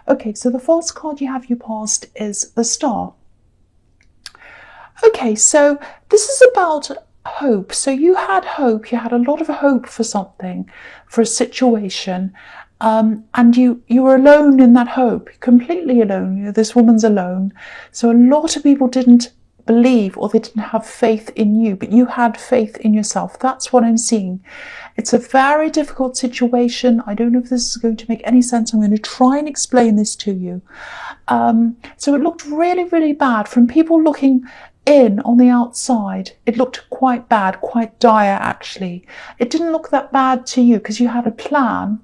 Okay, so the false card you have you past is the Star. Okay, so this is about hope. So you had hope, you had a lot of hope for something, for a situation, and you were alone in that hope, completely alone. You know, this woman's alone. So a lot of people didn't believe, or they didn't have faith in you, but you had faith in yourself. That's what I'm seeing. It's a very difficult situation. I don't know if this is going to make any sense. I'm going to try and explain this to you. So it looked really, really bad from people looking in on the outside. It looked quite bad, quite dire actually. It didn't look that bad to you because you had a plan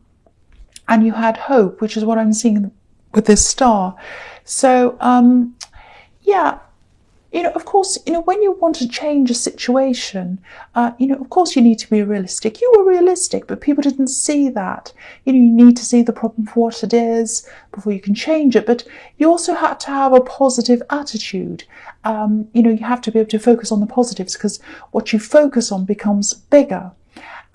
and you had hope, which is what I'm seeing with this Star. So yeah, you know, of course, you know, when you want to change a situation, you know, of course you need to be realistic. You were realistic, but people didn't see that. You know, you need to see the problem for what it is before you can change it. But you also had to have a positive attitude. You know, you have to be able to focus on the positives, because what you focus on becomes bigger.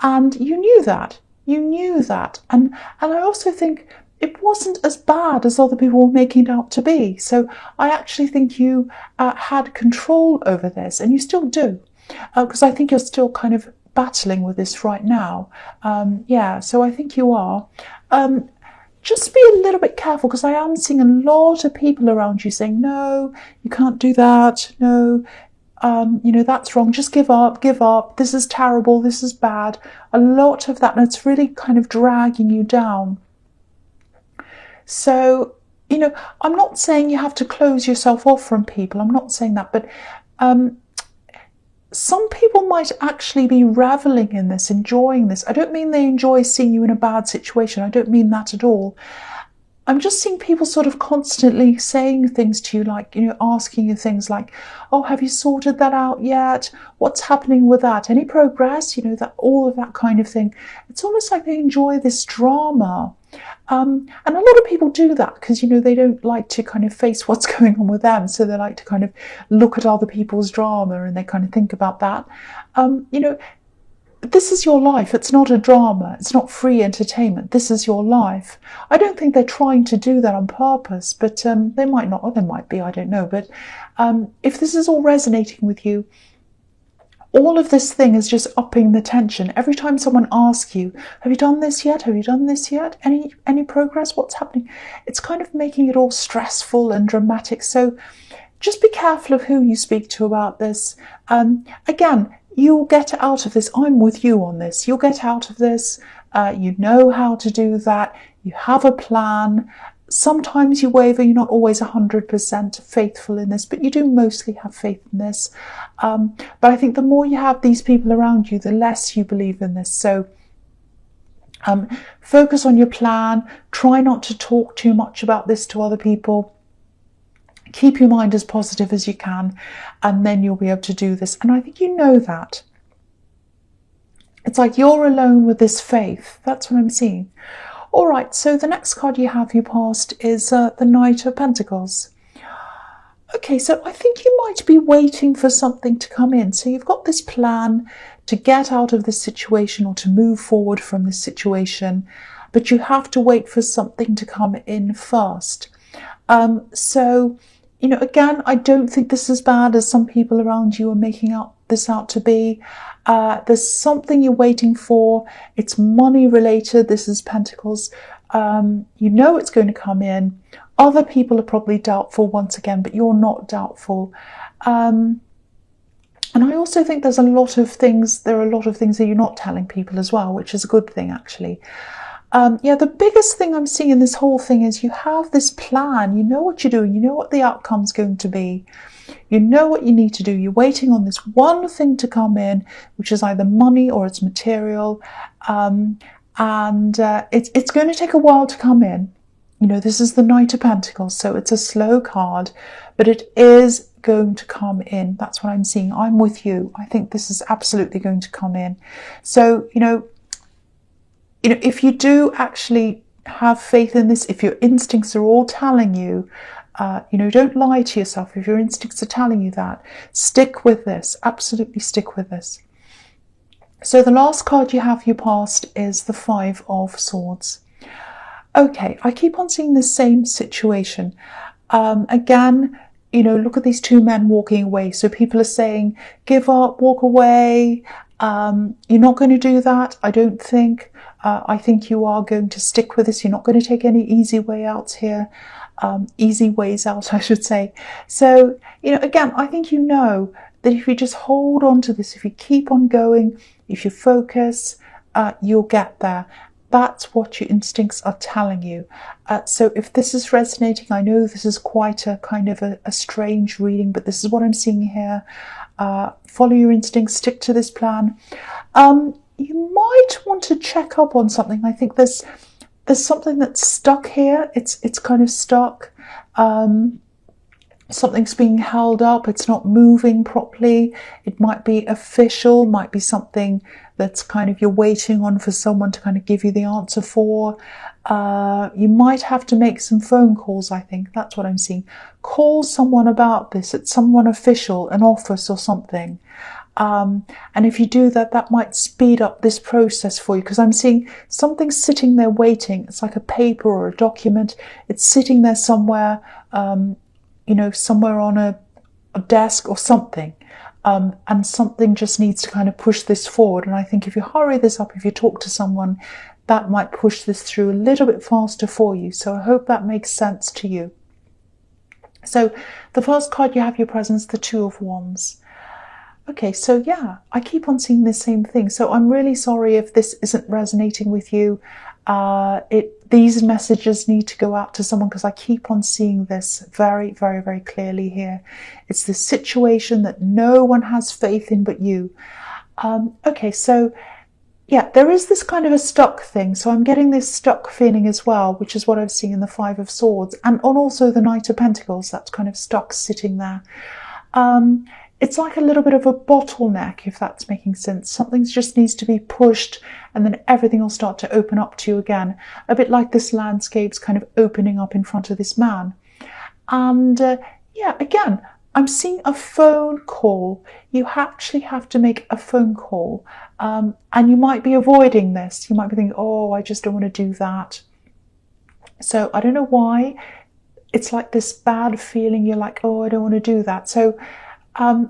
And you knew that. You knew that. And I also think it wasn't as bad as other people were making it out to be. So I actually think you had control over this, and you still do, because I think you're still kind of battling with this right now. Yeah, so I think you are. Just be a little bit careful, because I am seeing a lot of people around you saying, no, you can't do that. No, you know, that's wrong. Just give up, give up. This is terrible. This is bad. A lot of that, and it's really kind of dragging you down. So, you know, I'm not saying you have to close yourself off from people. I'm not saying that, but some people might actually be reveling in this, enjoying this. I don't mean they enjoy seeing you in a bad situation. I don't mean that at all. I'm just seeing people sort of constantly saying things to you, like, you know, asking you things like, oh, have you sorted that out yet? What's happening with that? Any progress? You know, that, all of that kind of thing. It's almost like they enjoy this drama. And a lot of people do that because, you know, they don't like to kind of face what's going on with them. So they like to kind of look at other people's drama and they kind of think about that. You know, this is your life. It's not a drama. It's not free entertainment. This is your life. I don't think they're trying to do that on purpose, but they might not, or they might be, I don't know. But if this is all resonating with you, all of this thing is just upping the tension. Every time someone asks you, have you done this yet? Have you done this yet? Any progress? What's happening? It's kind of making it all stressful and dramatic. So just be careful of who you speak to about this. Again, you'll get out of this. I'm with you on this. You'll get out of this. You know how to do that. You have a plan. Sometimes you waver. You're not always 100% faithful in this, but you do mostly have faith in this. But I think the more you have these people around you, the less you believe in this. So focus on your plan. Try not to talk too much about this to other people. Keep your mind as positive as you can, and then you'll be able to do this. And I think you know that. It's like you're alone with this faith. That's what I'm seeing. All right, so the next card you have you passed is the Knight of Pentacles. Okay, so I think you might be waiting for something to come in. So you've got this plan to get out of this situation or to move forward from this situation, but you have to wait for something to come in first. So, you know, again, I don't think this is as bad as some people around you are making this out to be. There's something you're waiting for. It's money related. This is Pentacles. You know it's going to come in. Other people are probably doubtful once again, but you're not doubtful. And I also think there are a lot of things that you're not telling people as well, which is a good thing actually. Yeah, the biggest thing I'm seeing in this whole thing is you have this plan. You know what you're doing. You know what the outcome's going to be. You know what you need to do. You're waiting on this one thing to come in, which is either money or it's material. It's going to take a while to come in. You know, this is the Knight of Pentacles, so it's a slow card, but it is going to come in. That's what I'm seeing. I'm with you. I think this is absolutely going to come in. So, you know, if you do actually have faith in this, if your instincts are all telling you, you know, don't lie to yourself. If your instincts are telling you that, stick with this. Absolutely stick with this. So the last card you have you passed is the Five of Swords. Okay, I keep on seeing the same situation. Again, look at these two men walking away. So people are saying, give up, walk away. You're not going to do that, I don't think. I think you are going to stick with this. You're not going to take any easy way out here. Easy ways out, I should say. So, again, I think that if you just hold on to this, if you keep on going, if you focus, you'll get there. That's what your instincts are telling you. So if this is resonating, I know this is quite a kind of a strange reading, but this is what I'm seeing here. Follow your instincts, stick to this plan. You might want to check up on something. I think there's something that's stuck here. It's kind of stuck. Something's being held up. It's not moving properly. It might be official, might be something that's kind of you're waiting on for someone to kind of give you the answer for. You might have to make some phone calls, I think. That's what I'm seeing. Call someone about this. It's someone official, an office or something. And if you do that, that might speed up this process for you, because I'm seeing something sitting there waiting. It's like a paper or a document. It's sitting there somewhere, somewhere on a desk or something. And something just needs to kind of push this forward. And I think if you hurry this up, if you talk to someone, that might push this through a little bit faster for you. So I hope that makes sense to you. So the first card you have your presence, the Two of Wands. Okay, so yeah, I keep on seeing the same thing. So I'm really sorry if this isn't resonating with you. These messages need to go out to someone, because I keep on seeing this very, very, very clearly here. It's the situation that no one has faith in but you. Okay, so yeah, there is this kind of a stuck thing. So I'm getting this stuck feeling as well, which is what I'm seeing in the Five of Swords, and on also the Knight of Pentacles. That's kind of stuck sitting there. It's like a little bit of a bottleneck, if that's making sense. Something just needs to be pushed, and then everything will start to open up to you again. A bit like this landscape's kind of opening up in front of this man. And yeah, again, I'm seeing a phone call. You actually have to make a phone call. And you might be avoiding this. You might be thinking, oh, I just don't want to do that. So I don't know why. It's like this bad feeling. You're like, oh, I don't want to do that. So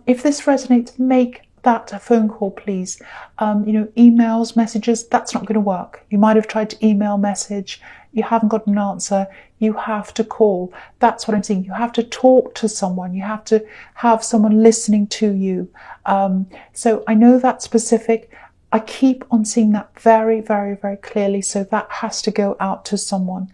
if this resonates, make that a phone call, please. Emails, messages, that's not going to work. You might have tried to email, message, you haven't got an answer. You have to call. That's what I'm saying. You have to talk to someone. You have to have someone listening to you. So I know that's specific. I keep on seeing that very, very, very clearly. So that has to go out to someone.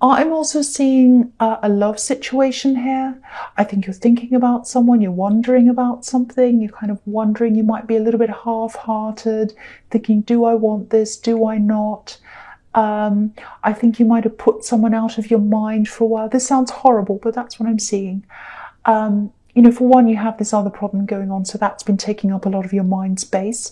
I'm also seeing a love situation here. I think you're thinking about someone, you're wondering about something, you're kind of wondering, you might be a little bit half-hearted, thinking, do I want this, do I not? I think you might have put someone out of your mind for a while. This sounds horrible, but that's what I'm seeing. For one, you have this other problem going on, so that's been taking up a lot of your mind space.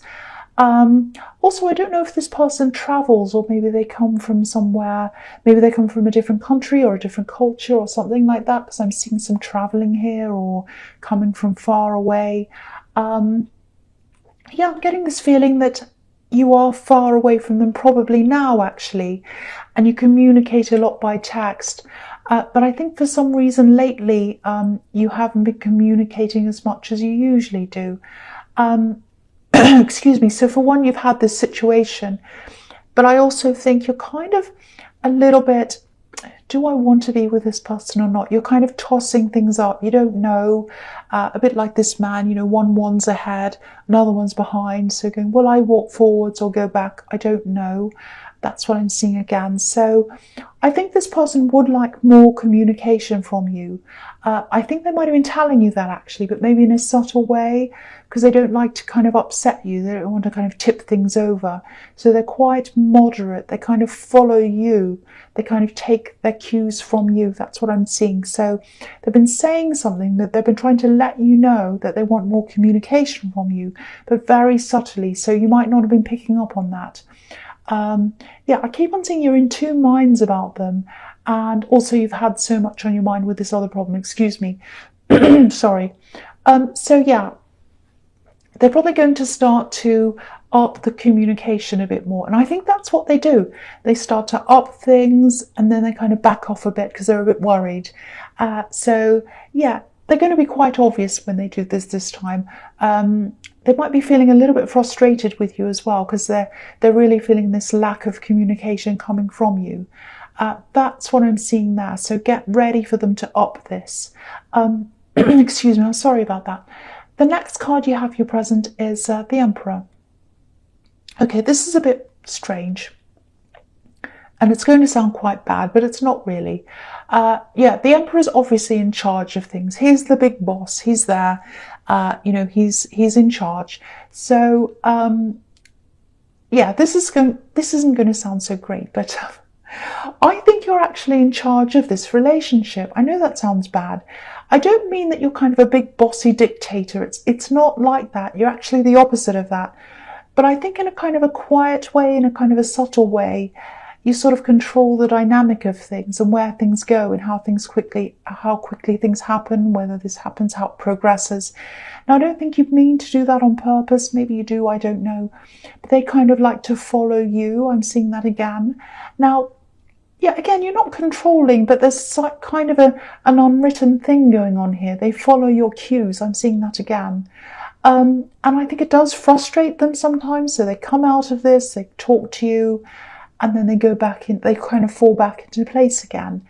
Also, I don't know if this person travels, or maybe they come from somewhere, maybe they come from a different country or a different culture or something like that, because I'm seeing some traveling here or coming from far away. Yeah, I'm getting this feeling that you are far away from them, probably now actually, and you communicate a lot by text. But I think for some reason lately, you haven't been communicating as much as you usually do. Excuse me. So for one, you've had this situation, but I also think you're kind of a little bit, do I want to be with this person or not? You're kind of tossing things up. You don't know, a bit like this man, one's ahead, another one's behind. So going, will I walk forwards or go back? I don't know. That's what I'm seeing again. So I think this person would like more communication from you. I think they might have been telling you that actually, but maybe in a subtle way, because they don't like to kind of upset you. They don't want to kind of tip things over. So they're quite moderate. They kind of follow you. They kind of take their cues from you. That's what I'm seeing. So they've been saying something, that they've been trying to let you know that they want more communication from you, but very subtly. So you might not have been picking up on that. Yeah, I keep on seeing you're in two minds about them, and also you've had so much on your mind with this other problem. Excuse me. Sorry. So yeah, they're probably going to start to up the communication a bit more. And I think that's what they do. They start to up things and then they kind of back off a bit because they're a bit worried. So yeah, they're going to be quite obvious when they do this time. They might be feeling a little bit frustrated with you as well because they're really feeling this lack of communication coming from you. That's what I'm seeing there. So get ready for them to up this. Excuse me, I'm sorry about that. The next card you have your present is the Emperor. Okay, this is a bit strange. And it's going to sound quite bad, but it's not really. Yeah, the Emperor is obviously in charge of things. He's the big boss. He's there. You know, he's in charge. So, yeah, this isn't going to sound so great, but I think you're actually in charge of this relationship. I know that sounds bad. I don't mean that you're kind of a big bossy dictator. It's not like that. You're actually the opposite of that. But I think in a kind of a quiet way, in a kind of a subtle way, you sort of control the dynamic of things and where things go and how quickly things happen, whether this happens, how it progresses. Now, I don't think you mean to do that on purpose. Maybe you do, I don't know. But they kind of like to follow you. I'm seeing that again. Now, yeah, again, you're not controlling, but there's kind of an unwritten thing going on here. They follow your cues. I'm seeing that again. And I think it does frustrate them sometimes. So they come out of this, they talk to you, and then they go back in, they kind of fall back into place again.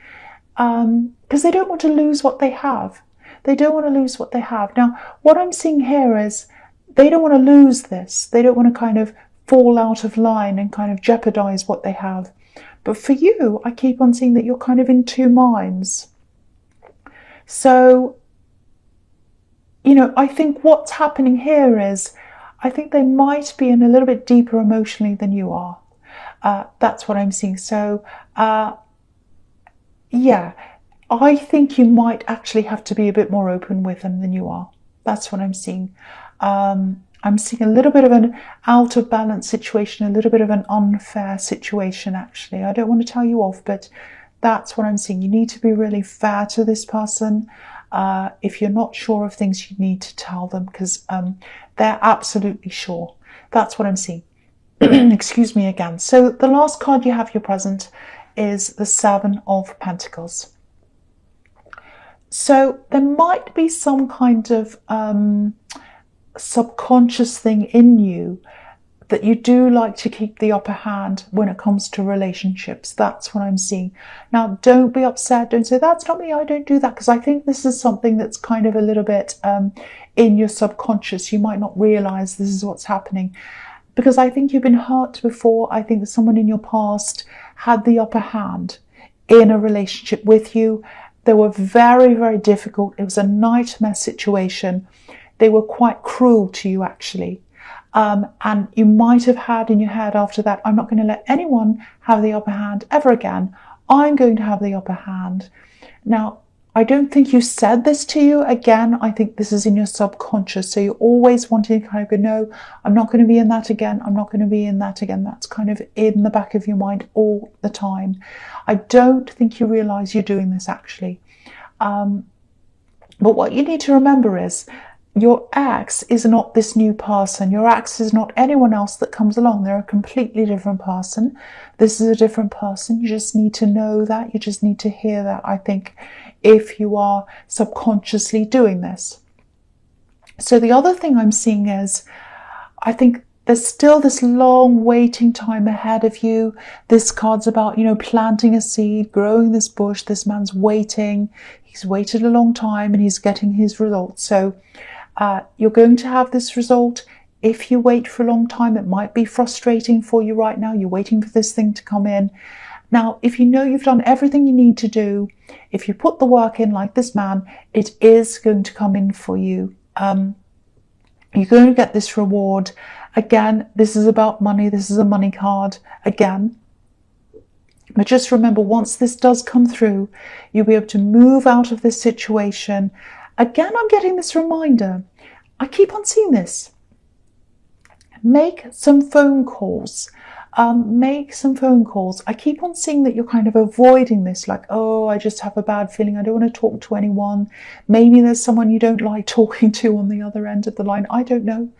Because they don't want to lose what they have. They don't want to lose what they have. Now, what I'm seeing here is they don't want to lose this. They don't want to kind of fall out of line and kind of jeopardize what they have. But for you, I keep on seeing that you're kind of in two minds. So, you know, I think what's happening here is, I think they might be in a little bit deeper emotionally than you are. That's what I'm seeing. So, yeah, I think you might actually have to be a bit more open with them than you are. That's what I'm seeing. I'm seeing a little bit of an out of balance situation, a little bit of an unfair situation, actually. I don't want to tell you off, but that's what I'm seeing. You need to be really fair to this person. If you're not sure of things, you need to tell them because they're absolutely sure. That's what I'm seeing. Excuse me again. So the last card you have your present is the Seven of Pentacles. So there might be some kind of subconscious thing in you that you do like to keep the upper hand when it comes to relationships. That's what I'm seeing. Now, don't be upset. Don't say, that's not me, I don't do that. Because I think this is something that's kind of a little bit in your subconscious. You might not realize this is what's happening. Because I think you've been hurt before. I think that someone in your past had the upper hand in a relationship with you. They were very, very difficult. It was a nightmare situation. They were quite cruel to you, actually. And you might have had in your head after that, I'm not going to let anyone have the upper hand ever again. I'm going to have the upper hand. Now, I don't think you said this to you. Again, I think this is in your subconscious. So you're always wanting to kind of go, no, I'm not going to be in that again. I'm not going to be in that again. That's kind of in the back of your mind all the time. I don't think you realize you're doing this, actually. But what you need to remember is your ex is not this new person. Your ex is not anyone else that comes along. They're a completely different person. This is a different person. You just need to know that. You just need to hear that, I think, if you are subconsciously doing this. So the other thing I'm seeing is, I think there's still this long waiting time ahead of you. This card's about, you know, planting a seed, growing this bush. This man's waiting. He's waited a long time and he's getting his results. So you're going to have this result. If you wait for a long time, it might be frustrating for you right now. You're waiting for this thing to come in. Now, if you know you've done everything you need to do, if you put the work in like this man, it is going to come in for you. You're going to get this reward. Again, this is about money. This is a money card again. But just remember, once this does come through, you'll be able to move out of this situation. Again, I'm getting this reminder. I keep on seeing this. Make some phone calls. make some phone calls. I keep on seeing that you're kind of avoiding this, like, oh, I just have a bad feeling, I don't want to talk to anyone. Maybe there's someone you don't like talking to on the other end of the line, I don't know.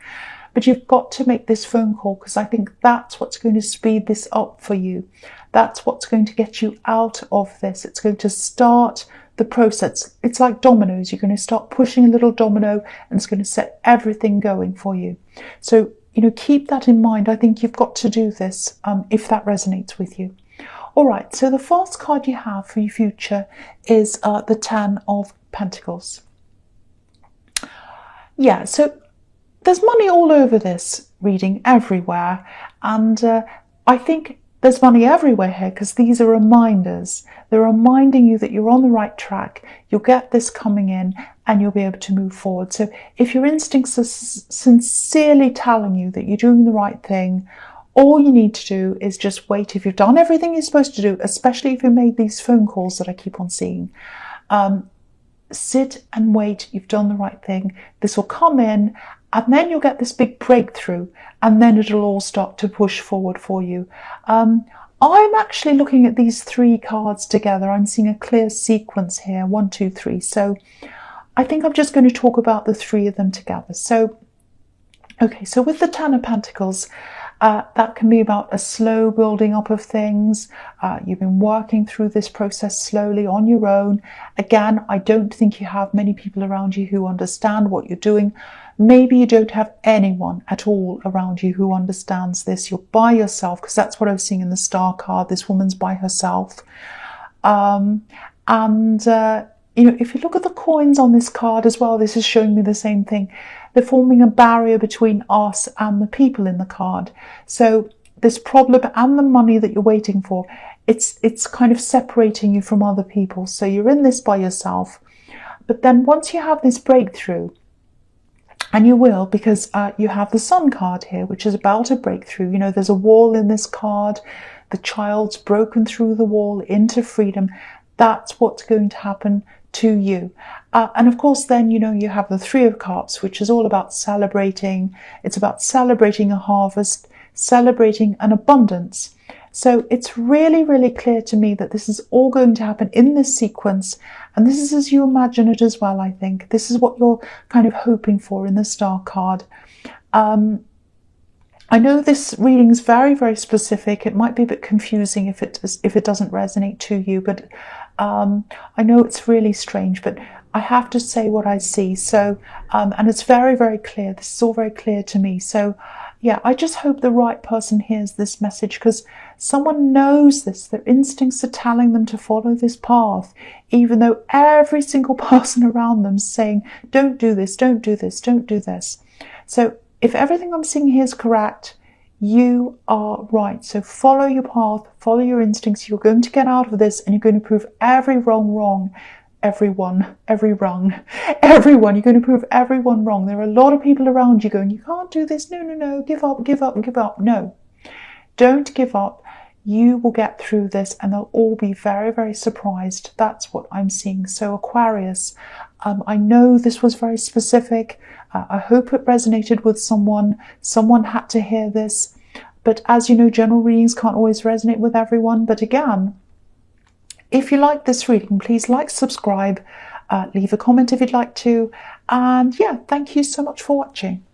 But you've got to make this phone call, because I think that's what's going to speed this up for you. That's what's going to get you out of this. It's going to start the process. It's like dominoes. You're going to start pushing a little domino, and it's going to set everything going for you. So, keep that in mind. I think you've got to do this if that resonates with you. All right, so the first card you have for your future is the Ten of Pentacles. Yeah, so there's money all over this reading, everywhere. And I think there's money everywhere here, because these are reminders. They're reminding you that you're on the right track. You'll get this coming in and you'll be able to move forward. So if your instincts are sincerely telling you that you're doing the right thing, all you need to do is just wait. If you've done everything you're supposed to do, especially if you made these phone calls that I keep on seeing, sit and wait. You've done the right thing. This will come in, and then you'll get this big breakthrough, and then it'll all start to push forward for you. I'm actually looking at these three cards together. I'm seeing a clear sequence here, 1, 2, 3. So I think I'm just going to talk about the three of them together. So, okay, so with the Ten of Pentacles, that can be about a slow building up of things. You've been working through this process slowly on your own. Again, I don't think you have many people around you who understand what you're doing. Maybe you don't have anyone at all around you who understands this. You're by yourself, because that's what I was seeing in the Star card. This woman's by herself. If you look at the coins on this card as well, this is showing me the same thing. They're forming a barrier between us and the people in the card. So this problem and the money that you're waiting for, it's kind of separating you from other people. So you're in this by yourself. But then once you have this breakthrough, and you will, because you have the Sun card here, which is about a breakthrough. There's a wall in this card. The child's broken through the wall into freedom. That's what's going to happen to you. And of course, then, you have the Three of Cups, which is all about celebrating. It's about celebrating a harvest, celebrating an abundance. So it's really, really clear to me that this is all going to happen in this sequence. And this is as you imagine it as well, I think. This is what you're kind of hoping for in the Star card. I know this reading is very, very specific. It might be a bit confusing if it doesn't resonate to you, but I know it's really strange, but I have to say what I see. So, and it's very, very clear. This is all very clear to me. So, yeah, I just hope the right person hears this message, because someone knows this. Their instincts are telling them to follow this path, even though every single person around them is saying, don't do this, don't do this, don't do this. So if everything I'm seeing here is correct, you are right. So follow your path, follow your instincts. You're going to get out of this, and you're going to prove every wrong wrong. Everyone. You're going to prove everyone wrong. There are a lot of people around you going, you can't do this. No. Give up. No, don't give up. You will get through this, and they'll all be very, very surprised. That's what I'm seeing. So Aquarius, I know this was very specific. I hope it resonated with someone. Someone had to hear this. But as you know, general readings can't always resonate with everyone. But again, if you like this reading, please like, subscribe, leave a comment if you'd like to. And yeah, thank you so much for watching.